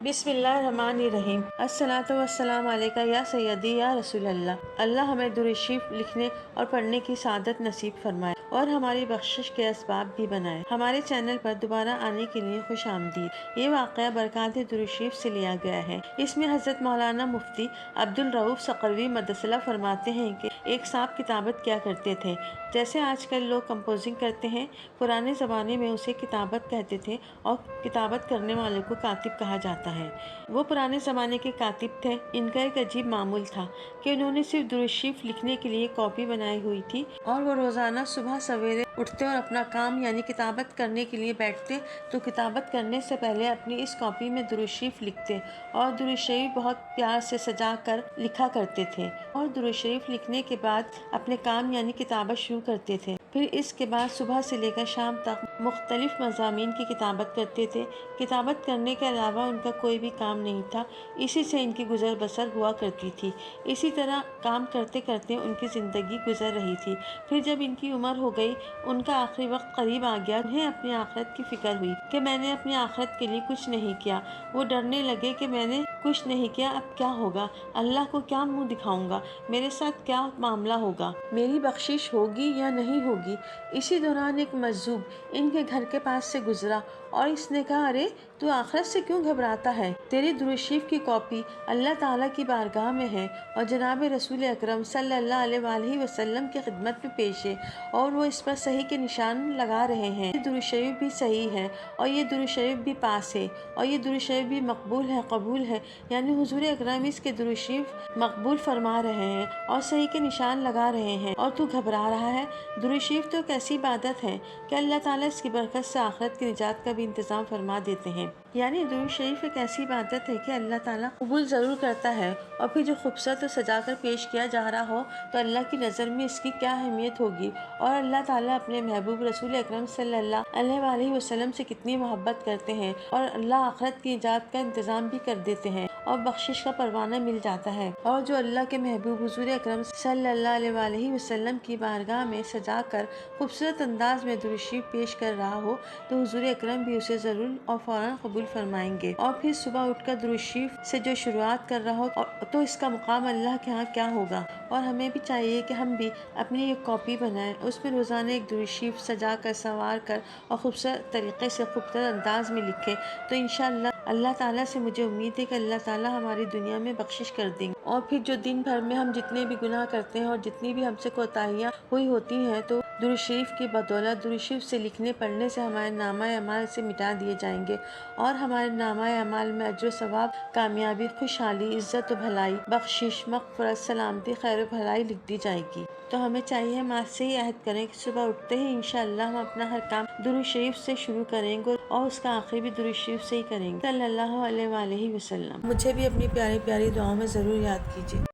بسم اللہ الرحمن الرحیم۔ الصلاۃ والسلام علیکہ یا سیدی یا رسول اللہ۔ اللہ ہمیں درود شریف لکھنے اور پڑھنے کی سعادت نصیب فرمائے اور ہماری بخشش کے اسباب بھی بنائے۔ ہمارے چینل پر دوبارہ آنے کے لیے خوش آمدید۔ یہ واقعہ برکات درود شریف سے لیا گیا ہے۔ اس میں حضرت مولانا مفتی عبدالرؤف سقروی مدث اللہ فرماتے ہیں کہ ایک صاحب کتابت کیا کرتے تھے، جیسے آج کل لوگ کمپوزنگ کرتے ہیں۔ پرانے زمانے میں اسے کتابت کہتے تھے اور کتابت کرنے والے کو کاتب کہا جاتا ہے۔ وہ پرانے زمانے کے کاتب تھے۔ ان کا ایک عجیب معمول تھا کہ انہوں نے صرف درود شریف لکھنے کے لیے کاپی بنائی ہوئی تھی، اور وہ روزانہ صبح سویرے اٹھتے اور اپنا کام یعنی کتابت کرنے کے لیے بیٹھتے تو کتابت کرنے سے پہلے اپنی اس کاپی میں درود شریف لکھتے اور درود شریف بہت پیار سے سجا کر لکھا کرتے تھے، اور درود شریف لکھنے کے بعد اپنے کام یعنی کتابت شروع کرتے تھے۔ پھر اس کے بعد صبح سے لے کر شام تک مختلف مضامین کی کتابت کرتے تھے۔ کتابت کرنے کے علاوہ ان کا کوئی بھی کام نہیں تھا، اسی سے ان کی گزر بسر ہوا کرتی تھی۔ اسی طرح کام کرتے کرتے ان کی زندگی گزر رہی تھی۔ پھر جب ان کی عمر ہو گئی، ان کا آخری وقت قریب آ گیا، انہیں اپنی آخرت کی فکر ہوئی کہ میں نے اپنی آخرت کے لیے کچھ نہیں کیا۔ وہ ڈرنے لگے کہ میں نے کچھ نہیں کیا، اب کیا ہوگا؟ اللہ کو کیا منہ دکھاؤں گا؟ میرے ساتھ کیا معاملہ ہوگا؟ میری بخشش ہوگی یا نہیں ہوگی؟ اسی دوران ایک مجذوب ان کے گھر کے پاس سے گزرا اور اس نے کہا، ارے تو آخرت سے کیوں گھبراتا ہے؟ تیری درود شریف کی کاپی اللہ تعالیٰ کی بارگاہ میں ہے اور جناب رسول اکرم صلی اللہ علیہ وآلہ وسلم کی خدمت میں پیش ہے، اور وہ اس پر صحیح کے نشان لگا رہے ہیں۔ یہ درود شریف بھی صحیح ہے اور یہ درود شریف بھی پاس ہے اور یہ درود شریف بھی مقبول ہے، قبول ہے، یعنی حضور اکرم اس کے درود شریف مقبول فرما رہے ہیں اور صحیح کے نشان لگا رہے ہیں، اور تو گھبرا رہا ہے؟ درود شریف تو ایک ایسی عبادت ہے کہ اللہ تعالیٰ اس کی برکت سے آخرت کی نجات کا بھی انتظام فرما دیتے ہیں۔ یعنی درود شریف ایک ایسی عبادت ہے کہ اللہ تعالیٰ قبول ضرور کرتا ہے، اور پھر جو خوبصورت اور سجا کر پیش کیا جا رہا ہو تو اللہ کی نظر میں اس کی کیا اہمیت ہوگی، اور اللہ تعالیٰ اپنے محبوب رسول اکرم صلی اللہ علیہ وآلہ وسلم سے کتنی محبت کرتے ہیں، اور اللہ آخرت کی نجات کا انتظام بھی کر دیتے ہیں اور بخشش کا پروانہ مل جاتا ہے۔ اور جو اللہ کے محبوب حضور اکرم صلی اللہ علیہ وآلہ وسلم کی بارگاہ میں سجا کر خوبصورت انداز میں درود شریف پیش کر رہا ہو تو حضور اکرم بھی اسے ضرور اور فوراً قبول فرمائیں گے، اور پھر صبح اٹھ کر درود شریف سے جو شروعات کر رہا ہو تو اس کا مقام اللہ کے ہاں کیا ہوگا۔ اور ہمیں بھی چاہیے کہ ہم بھی اپنی ایک کاپی بنائیں، اس میں روزانہ ایک درود شریف سجا کر سنوار کر اور خوبصورت طریقے سے خوبصورت انداز میں لکھیں، تو انشاءاللہ اللہ تعالیٰ سے مجھے امید ہے کہ اللہ تعالیٰ ہماری دنیا میں بخشش کر دیں گے، اور پھر جو دن بھر میں ہم جتنے بھی گناہ کرتے ہیں اور جتنی بھی ہم سے کوتاہیاں ہوئی ہوتی ہیں تو درود شریف کی بدولت درود شریف سے لکھنے پڑھنے سے ہمارے نامہ اعمال سے مٹا دیے جائیں گے، اور ہمارے نامہ اعمال میں اجر و ثواب، کامیابی، خوشحالی، عزت و بھلائی، بخشش، مغفرت، سلامتی، خیر و بھلائی لکھ دی جائے گی۔ تو ہمیں چاہیے ہم آج سے ہی عہد کریں کہ صبح اٹھتے ہی انشاءاللہ ہم اپنا ہر کام درود شریف سے شروع کریں گے اور اس کا آخری بھی درود شریف سے ہی کریں گے، صلی اللہ علیہ وآلہ وسلم۔ مجھے بھی اپنی پیاری پیاری دعاؤں میں ضرور یاد کیجیے۔